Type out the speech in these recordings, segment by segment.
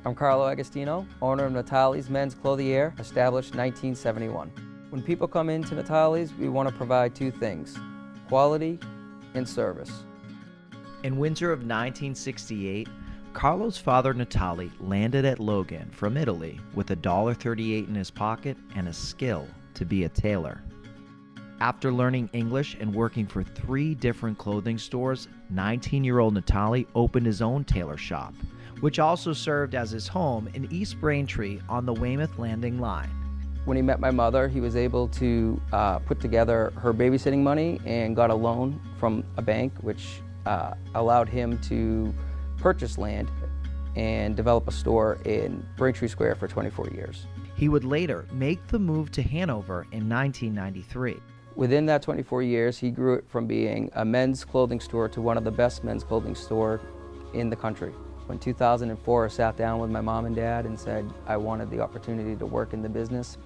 I'm Carlo Agostino, owner of Natale's Men's Clothier, established 1971. When people come into Natale's, we want to provide two things: quality and service. In winter of 1968, Carlo's father Natale landed at Logan from Italy with $1.38 in his pocket and a skill to be a tailor. After learning English and working for 3 different clothing stores, 19-year-old Natale opened his own tailor shop, which also served as his home in East Braintree on the Weymouth Landing line. When he met my mother, he was able to put together her babysitting money and got a loan from a bank, which allowed him to purchase land and develop a store in Braintree Square for 24 years. He would later make the move to Hanover in 1993. Within that 24 years, he grew it from being a men's clothing store to one of the best men's clothing stores in the country. When 2004, I sat down with my mom and dad and said I wanted the opportunity to work in the business.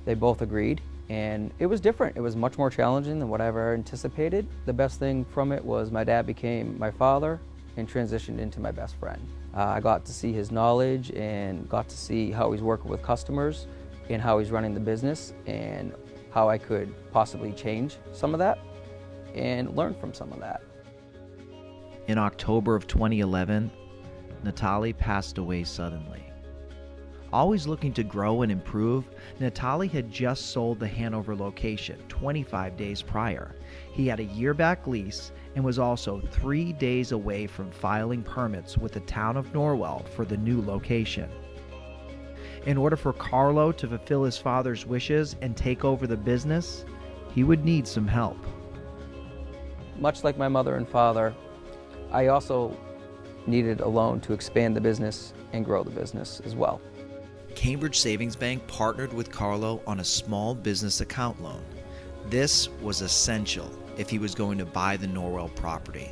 They both agreed, and it was different. It was much more challenging than what I ever anticipated. The best thing from it was my dad became my father and transitioned into my best friend. I got to see his knowledge and got to see how he's working with customers and how he's running the business and how I could possibly change some of that and learn from some of that. In October of 2011, Natale passed away suddenly. Always looking to grow and improve, Natale had just sold the Hanover location 25 days prior. He had a year-back lease and was also 3 days away from filing permits with the town of Norwell for the new location. In order for Carlo to fulfill his father's wishes and take over the business, he would need some help. Much like my mother and father, I also needed a loan to expand the business and grow the business as well. Cambridge Savings Bank partnered with Carlo on a small business account loan. This was essential if he was going to buy the Norwell property.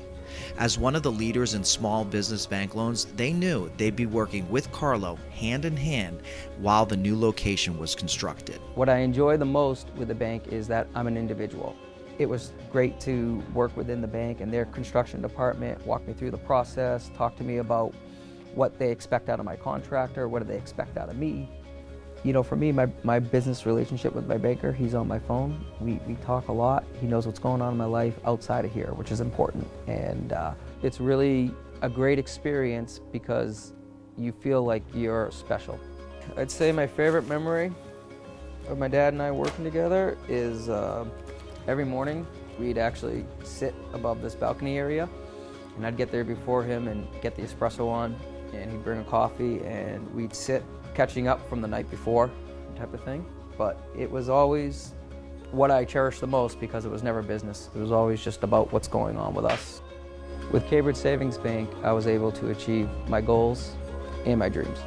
As one of the leaders in small business bank loans, they knew they'd be working with Carlo hand in hand while the new location was constructed. What I enjoy the most with the bank is that I'm an individual. It was great to work within the bank and their construction department, walk me through the process, talk to me about what they expect out of my contractor, what do they expect out of me. You know, for me, my business relationship with my banker, he's on my phone. We talk a lot. He knows what's going on in my life outside of here, which is important. And it's really a great experience because you feel like you're special. I'd say my favorite memory of my dad and I working together is every morning we'd actually sit above this balcony area, and I'd get there before him and get the espresso on, and he'd bring a coffee and we'd sit catching up from the night before type of thing. But it was always what I cherished the most because it was never business. It was always just about what's going on with us. With Cambridge Savings Bank, I was able to achieve my goals and my dreams.